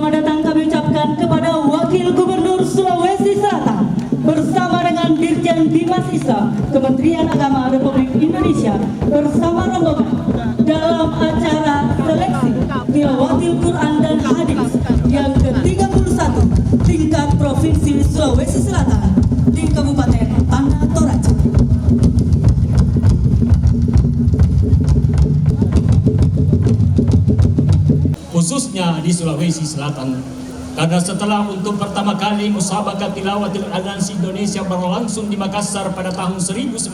Selamat datang kami ucapkan kepada Wakil Gubernur Sulawesi Selatan bersama dengan Dirjen Dimas Islam Kementerian Agama Republik Indonesia bersama rombongan dalam acara seleksi tilawatil Quran dan Hadis yang ke-31 tingkat Provinsi Sulawesi Selatan di Kabupaten Tanah Toraja. Khususnya di Sulawesi Selatan, karena setelah untuk pertama kali Musabaqah Tilawatil Quran Indonesia berlangsung di Makassar pada tahun 1968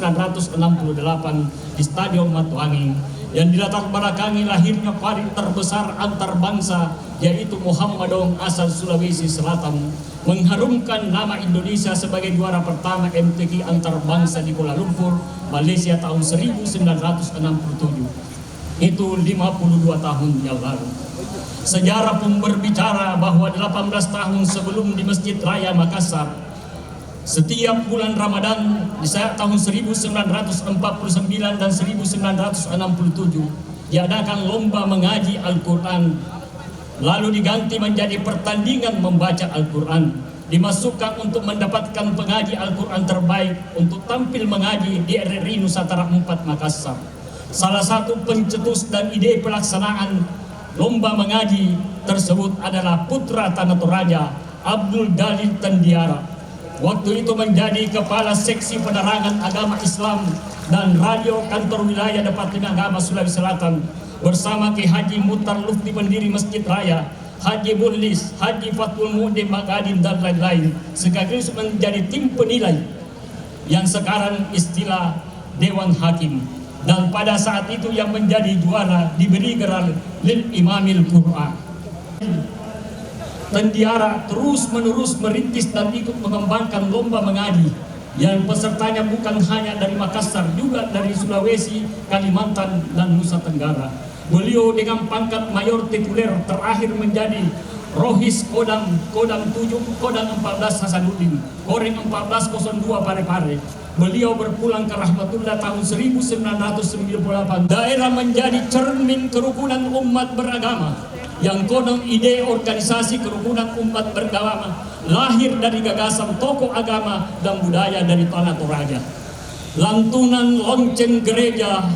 di Stadion Matuangi, yang dilatar belakangi lahirnya parit terbesar antar bangsa yaitu Muhammadong asal Sulawesi Selatan, mengharumkan nama Indonesia sebagai juara pertama MTQ antar bangsa di Kuala Lumpur, Malaysia tahun 1967. Itu 52 tahun yang lalu. Sejarah pun berbicara bahwa 18 tahun sebelum di Masjid Raya Makassar, setiap bulan Ramadan di saat tahun 1949 dan 1967 diadakan lomba mengaji Al-Quran, lalu diganti menjadi pertandingan membaca Al-Quran, dimasukkan untuk mendapatkan pengaji Al-Quran terbaik untuk tampil mengaji di RRI Nusantara 4 Makassar. Salah satu pencetus dan ide pelaksanaan lomba mengaji tersebut adalah putra Tanah Toraja, Abdul Dalil Tendiara. Waktu itu menjadi Kepala Seksi Penerangan Agama Islam dan Radio Kantor Wilayah Departemen Agama Sulawesi Selatan bersama Ki Haji Mutar Lufti pendiri Masjid Raya, Haji Burlis, Haji Fatul Mu'dim Magadin dan lain-lain, sekaligus menjadi tim penilai yang sekarang istilah Dewan Hakim. Dan pada saat itu yang menjadi juara diberi gelar Lil Imamil Qur'an. Tendiara terus menerus merintis dan ikut mengembangkan lomba mengaji yang pesertanya bukan hanya dari Makassar, juga dari Sulawesi, Kalimantan, dan Nusa Tenggara. Beliau dengan pangkat mayor tituler terakhir menjadi Rohis Kodam 7, Kodam 14 Hasanuddin, Koreng 1402 Parepare. Beliau berpulang ke rahmatullah tahun 1998. Daerah menjadi cermin kerukunan umat beragama, yang konon ide organisasi kerukunan umat beragama lahir dari gagasan tokoh agama dan budaya dari Tanah Toraja. Lantunan lonceng gereja,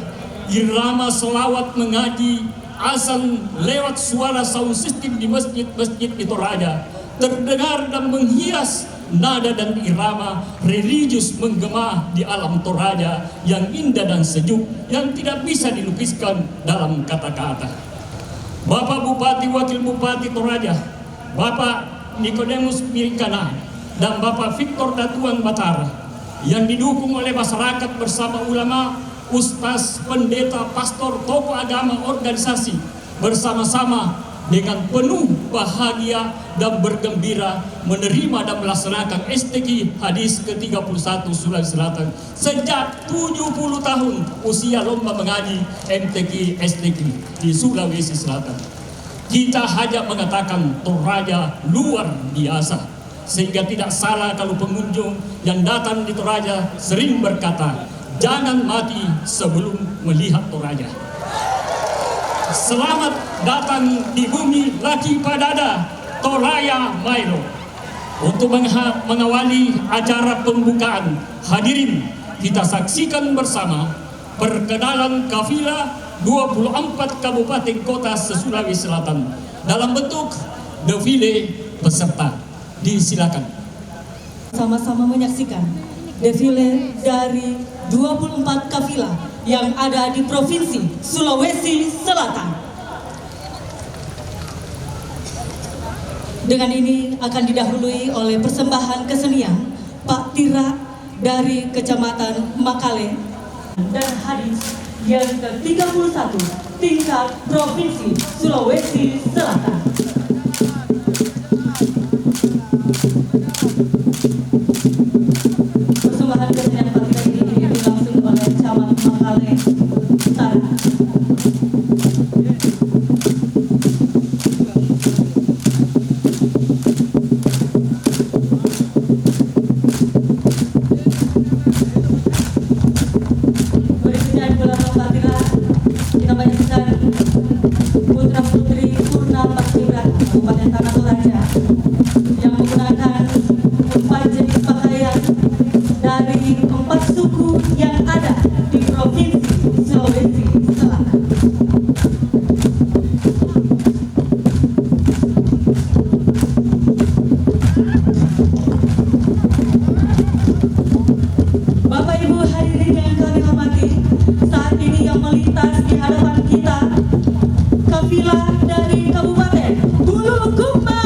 irama selawat mengaji, azan lewat suara sound system di masjid-masjid di Toraja terdengar dan menghias nada dan irama religius menggema di alam Toraja yang indah dan sejuk yang tidak bisa dilukiskan dalam kata-kata. Bapak Bupati Wakil Bupati Toraja, Bapak Nikodemus Mirikana, dan Bapak Victor Datuan Batara yang didukung oleh masyarakat bersama ulama, ustaz, pendeta, pastor, tokoh agama, organisasi bersama-sama dengan penuh bahagia dan bergembira menerima dan melaksanakan STQ Hadis ke-31 Sulawesi Selatan sejak 70 tahun usia lomba mengaji MTQ STQ di Sulawesi Selatan. Kita hanya mengatakan Toraja luar biasa, sehingga tidak salah kalau pengunjung yang datang di Toraja sering berkata, jangan mati sebelum melihat Toraja. Selamat datang di bumi Laki Padada, Toraya Mairo. Untuk mengawali acara pembukaan, hadirin kita saksikan bersama perkenalan kafilah 24 kabupaten kota se-Sulawesi Selatan dalam bentuk defile peserta. Disilakan. Sama-sama menyaksikan defile dari 24 kafilah yang ada di Provinsi Sulawesi Selatan. Dengan ini akan didahului oleh persembahan kesenian Pak Tira dari Kecamatan Makale dan hadis yang ke-31 tingkat Provinsi Sulawesi Selatan. Persembahan kesenian Pak Tira ini dipimpin langsung oleh Camat Makale Utara. Berikutnya di belakang Pak Tira kita menyaksikan putra putri Purna Paskibraka Kabupaten Tanah Toraja. melintas di hadapan kita kafilah dari Kabupaten Bulukumba.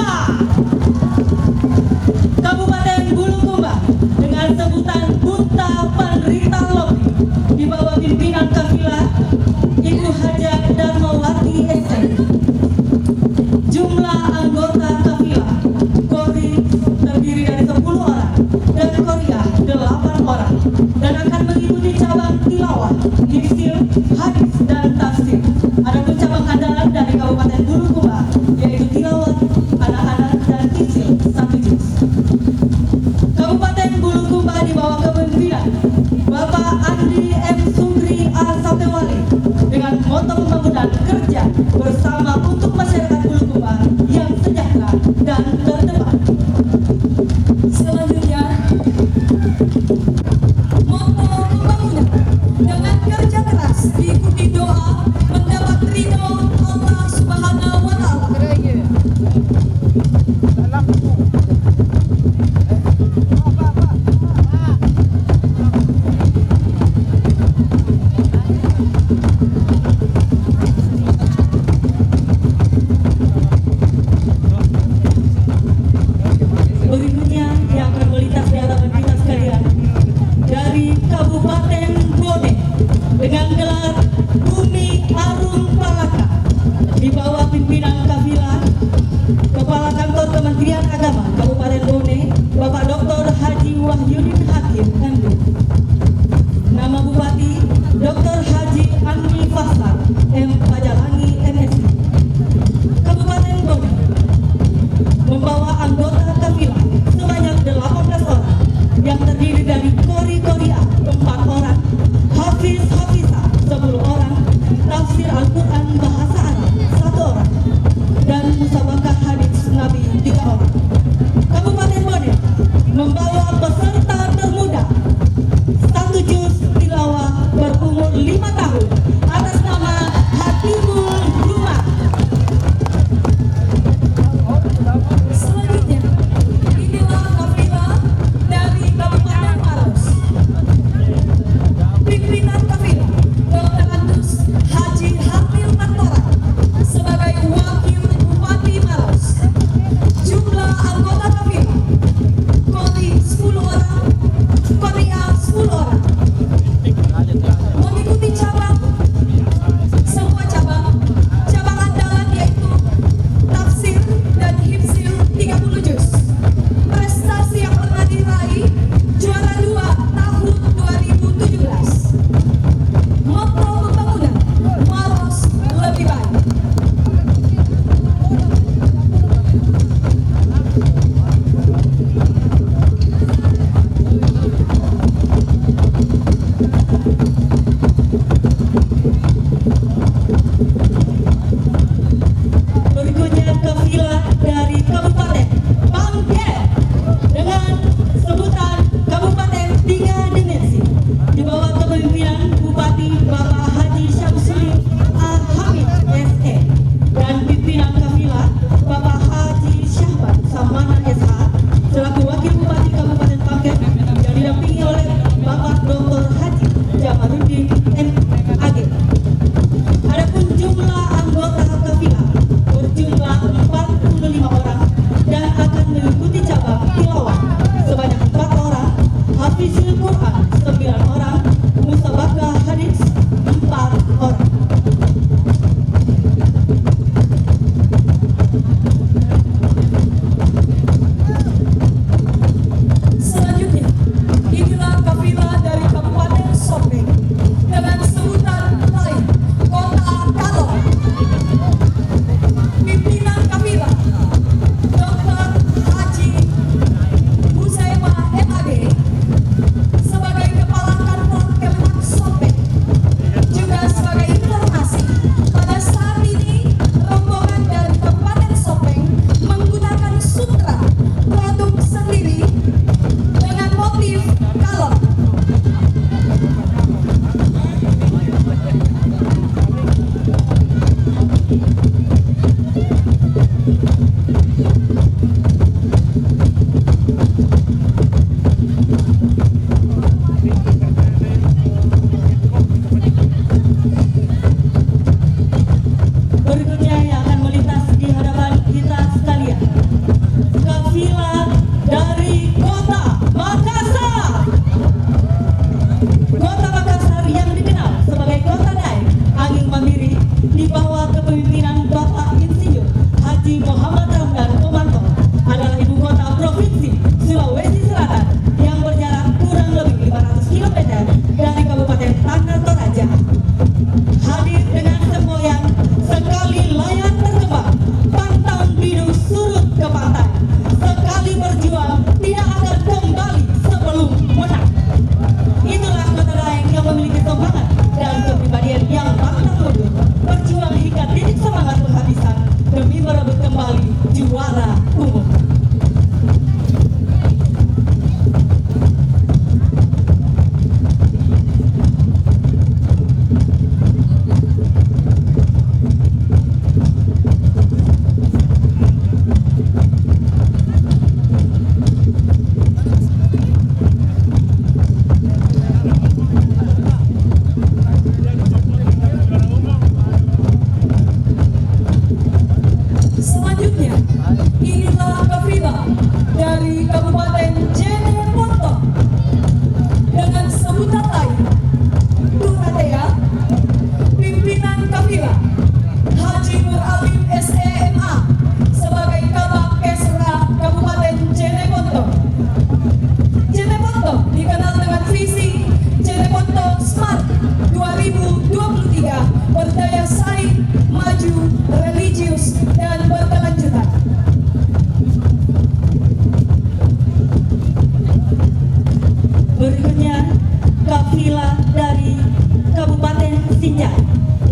Kabupaten Bulukumba dengan sebutan Bunta Penderita Lopi di bawah pimpinan kafilah Ibu Hajah Darmawati SC. Jumlah anggota kafilah Kori terdiri dari 10 orang dan Korea 8 orang dan akan mengikuti cabang tilawah, hifzil, hadis dan tafsir. Adapun cabang andalan dari Kabupaten Bulukumba yaitu tilawah, anak-anak dan hifzil 1 juz. Kabupaten Bulukumba di bawah kepemimpinan Bapak Andi M. Sundri Al-Sapewali dengan moto pembangunan kerja bersama untuk masyarakat Bulukumba yang sejahtera dan terdepan. Selanjutnya, moto pembangunan dengan kerja keras diikuti doa mendapat ridho Allah Subhanahu wa Ta'ala. Berikutnya yang akan melintas di hadapan kita sekalian dari Kabupaten Bone dengan gelar Bumi Arum Palaka di bawah pimpinan kafilah Kepala Kantor Kementerian Agama Kabupaten Bone Bapak Dr. Haji Wahyudin Hakim MD. Nama Bupati Dr. Haji Andi Fasar M. Pajalangi MSc. Kabupaten Bone membawa anggota kafilah sebanyak 18 orang yang terdiri dari Kori-Koria 4 orang, Hafiz-Hafizah 10 orang, tafsir Al-Quran bahasa Arab 1 orang, dan musabakah hadis Nabi 3 orang. Kabupaten Bone membawa peserta termuda 1 juz tilawah berumur 5 tahun atas nama Hatibul Rumah. Selanjutnya, inilah kafilah dari Kabupaten Maros. Pimpinan kafilah Dr. Andus Haji Hamil Mantora sebagai Wakil Bupati Maros.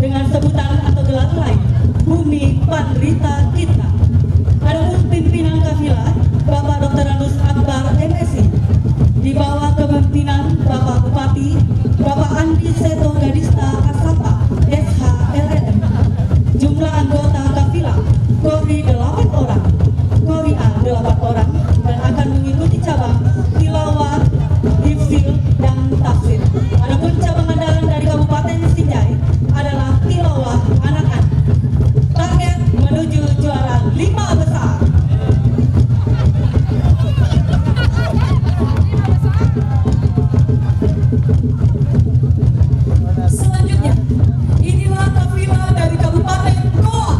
dengan sebutan atau gelar lain Bumi Pandrita Kita. Adapun pimpinan kafilah Bapak Dr. Anus Akbar MSI di bawah kepemimpinan Bapak Bupati Bapak Andi Seto Gadista Asapa SHLM. Jumlah anggota kafilah Kori 8 orang, Kori A 8 orang, dan akan mengikuti cabang tilawah, hifzil, dan tafsir. Adapun cabang andalan dari Kabupaten Sinjai adalah tilawah anak-anak. Target menuju juara 5 besar. Selanjutnya, inilah kafilah dari Kabupaten Goa.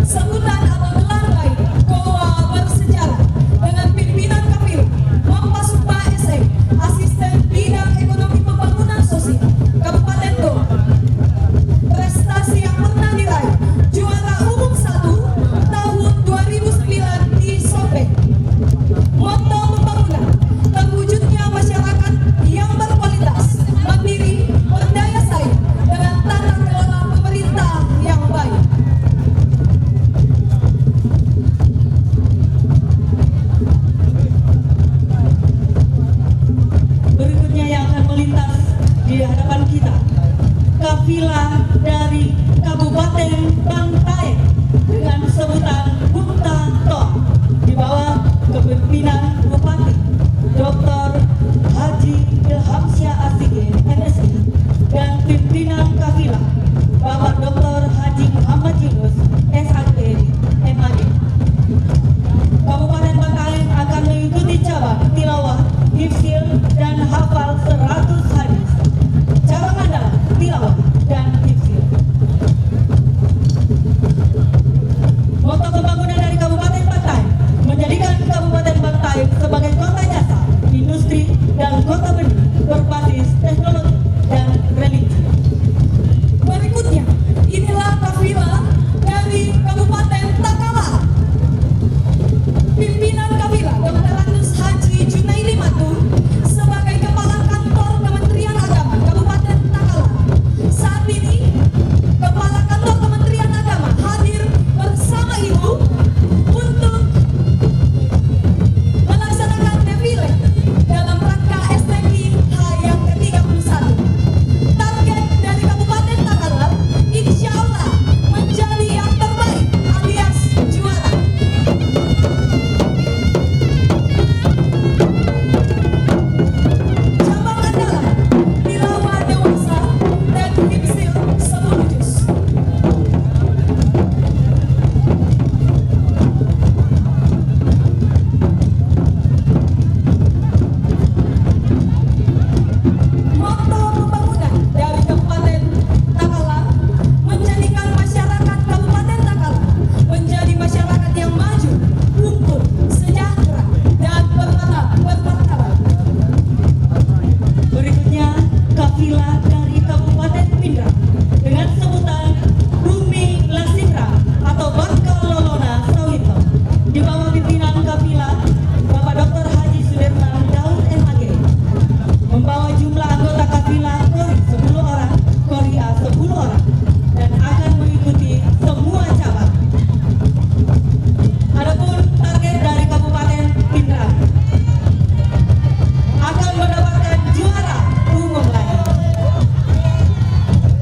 Sebutan atau gelar lain Goa Bersejarah dengan pimpinan kafil Mampasukma SE, Asisten Bidang Ekonomi Pembangunan Sosial Kabupaten Goa. Prestasi yang pernah diraih juara umum 1 tahun 2009 di Sobek. Moto pembangunan terwujudnya masyarakat yang berkualitas, mandiri, berdaya saing dengan tata kelola pemerintah yang baik. Berikutnya yang akan melintas di hadapan kita, kafilah dari Kabupaten Bantaeng dengan sebutan Bukta Toa di bawah kepemimpinan Bupati Dr. Haji Ilhamsyah Asige MSI dan pimpinan kafilah Bapak Dr. Haji Muhammad Yunus SAG MAG. Kabupaten Bantaeng akan mengikuti cabang tilawah, hifzil, dan hafal 100 hadis. Cabang andalan tilawah dan hifzil. Moto pembangunan dari Kabupaten Bantaeng menjadikan Kabupaten Bantaeng sebagai kota jasa, industri, dan kota benih berbasis teknologi dan religi. Berikutnya, inilah kafilah dari Kabupaten Takala. Pimpinan kafilah Dr. Anus Haji Junaidi Matu sebagai Kepala Kantor Kementerian Agama Kabupaten Takala. Saat ini, Kepala Kantor Kementerian Agama hadir bersama Ibu untuk melaksanakan defile dalam rangka STI H yang ke-31. Target dari Kabupaten Takala insya Allah menjadi yang terbaik alias juara. Cabang andalan tilawah dewasa dan hifzil 10 juz. Moto pembangunan dari Kabupaten Takala menjadikan masyarakat Kabupaten Takala menjadi masyarakat yang maju, unggul, sejahtera, dan bermartabat. Berikutnya kafilah dari Kabupaten Pindrang dengan sebutan Bumi Lasitra atau Bakal Lolona Sawito di bawah pimpinan kafilah Bapak Dr. Haji Sudirman Daud MAG, membawa jumlah anggota kafilah Kori 10 orang, Kori A 10 orang, dan akan mengikuti semua cabang. Adapun target dari Kabupaten Pindrang akan mendapatkan juara umum lagi.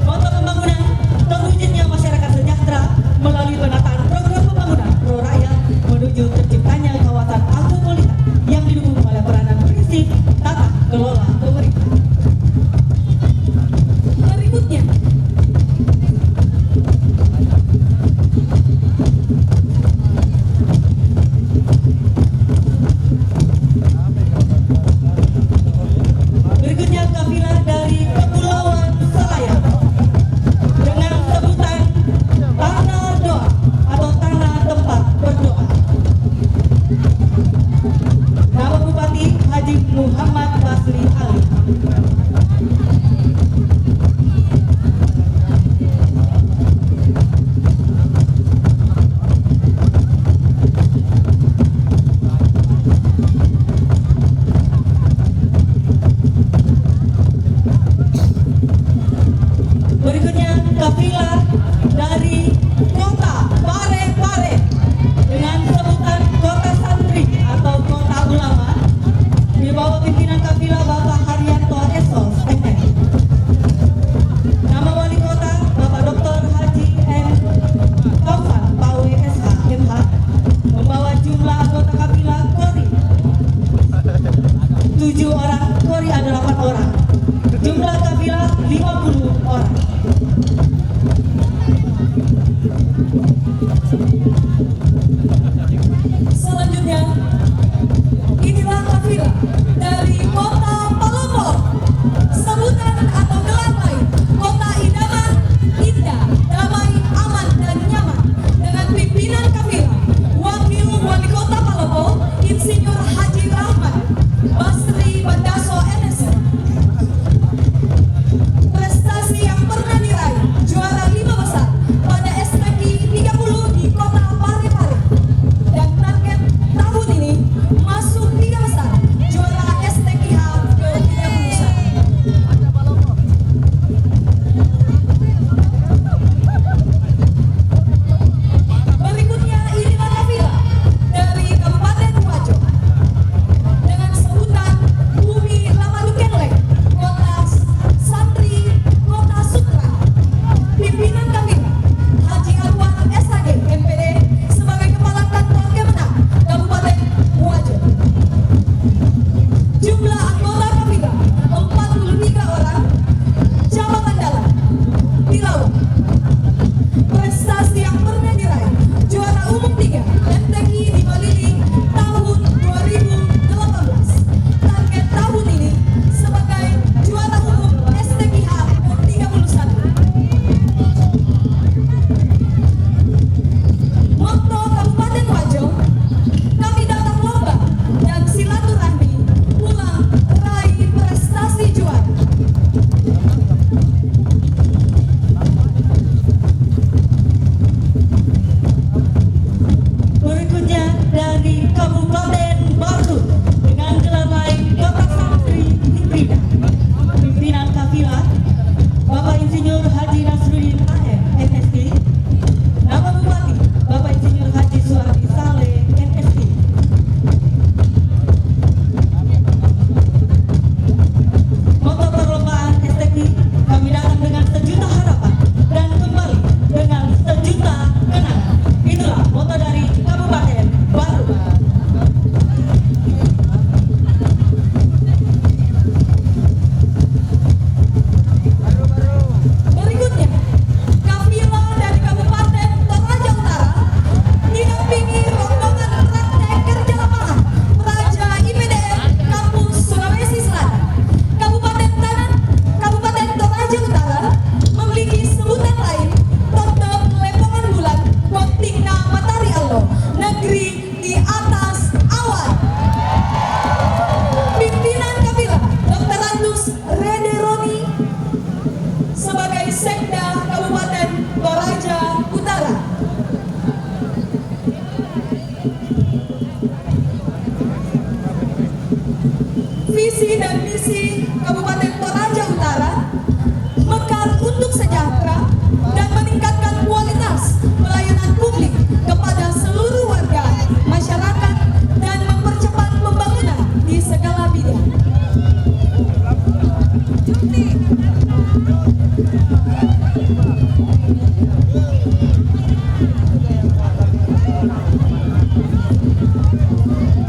Moto pembangunan terwujudnya masyarakat sejahtera melalui penataan program pembangunan pro rakyat menuju terciptanya kawasan agropolitan yang didukung oleh peranan prinsip tata kelola pemerintah. Berikutnya,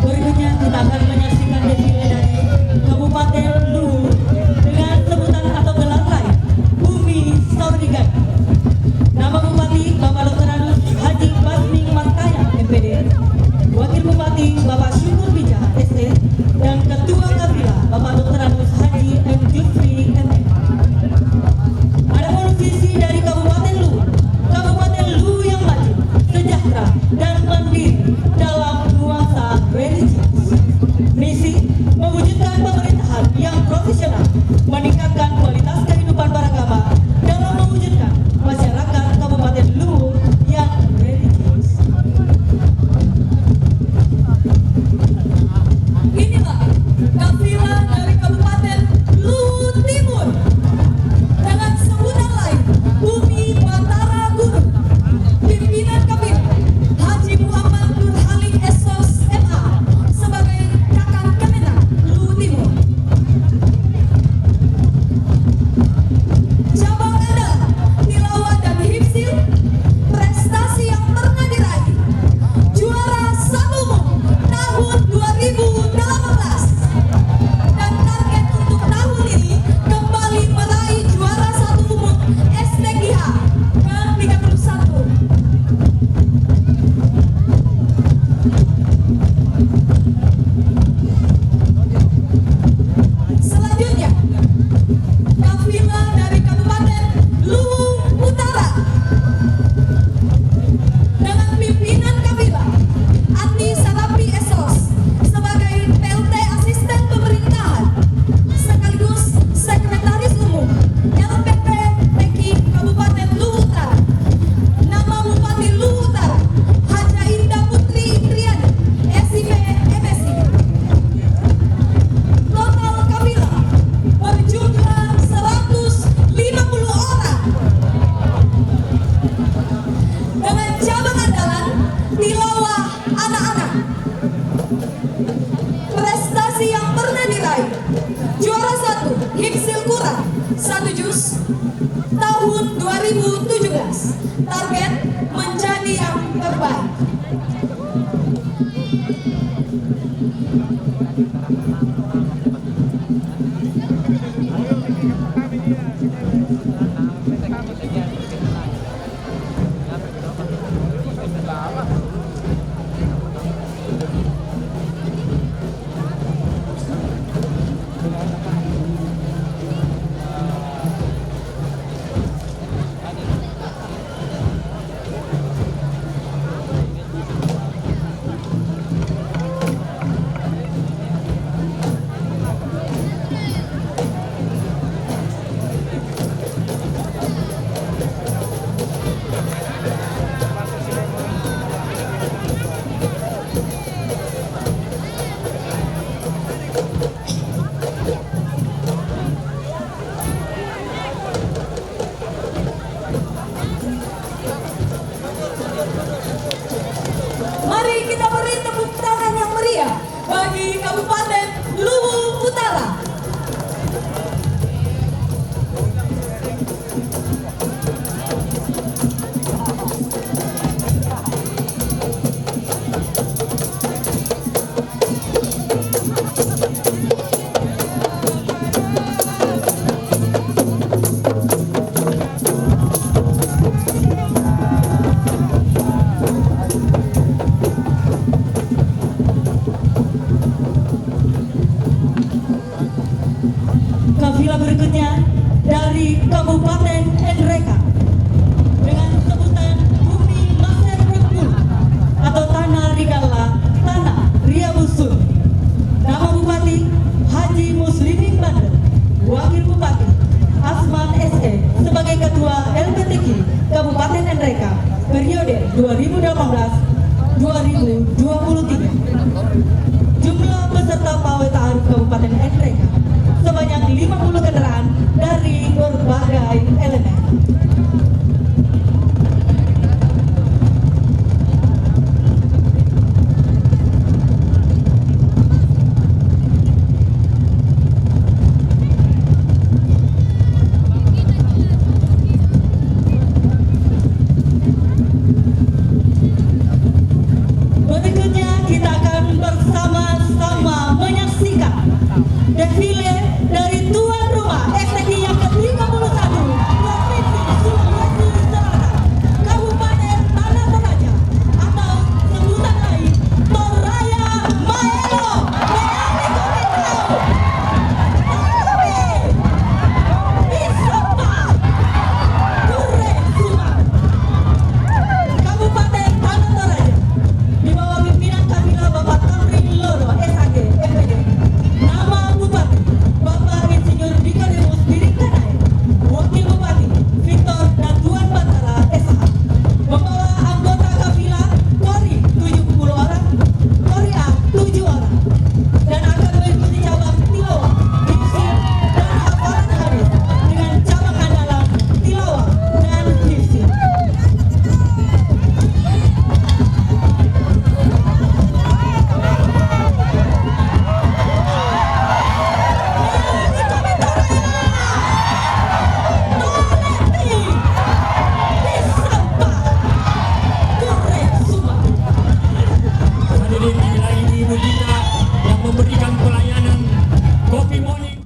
Berikutnya kita akan menyaksikan defile dari Kabupaten Luwu dengan sebutan atau gelar lain Bumi Saurigan. Nama Bupati Bapak Dr. Anus Haji Basmi Martaya MPD, Wakil Bupati Bapak Syukur Bija ST, dan Ketua Kafilah Bapak Dr. Anus Haji M. Jufri MM. Adapun visi dari Kabupaten Luwu yang maju, sejahtera, dan mandiri dalam nuansa religius. Misi mewujudkan pemerintahan yang profesional, meningkatkan kualitas kehidupan beragama dalam mewujudkan masyarakat Kabupaten Luwu yang religius. Inilah kafilah dari Kabupaten Luwu Timur dengan sebutan lain Bumi Batara Gunung. Pimpinan kafilah Haji Muhammad Nur Halim SOS MA sebagai Kakang Kemenang Luwu Timur. Cabang adalah tilawah dan hifzil. Prestasi yang pernah diraih juara 1 umum tahun 2018 dan target untuk tahun ini kembali meraih juara 1 umum STQH ke-31. Selanjutnya, kafilah dari Kabupaten Luwu Utara dengan pimpinan kafilah Andi Sarapi SOS sebagai PLT Asisten Pemerintahan sekaligus Sekretaris Umum LPP TKI Kabupaten Luwu Utara. Nama Bupati Luwu Utara Haja Indah Putri Indriani SIP MSI. Total kafilah berjumlah 150 orang dengan cabang andalan tilawah anak-anak. Prestasi yang pernah diraih juara 1 hifzil Quran 1 juz tahun 2017. Target menjadi yang terbaik. Mari kita beri tepuk tangan yang meriah bagi Kabupaten Luwu Utara. Kafilah berikutnya dari Kabupaten Nreka dengan sebutan Bumi Maser Rembul atau Tanah Rigala, Tanah Riabusun. Nama Bupati Haji Muslimin Bandar, Wakil Bupati Asman SE sebagai Ketua LPTQ Kabupaten Nreka periode 2018-2022.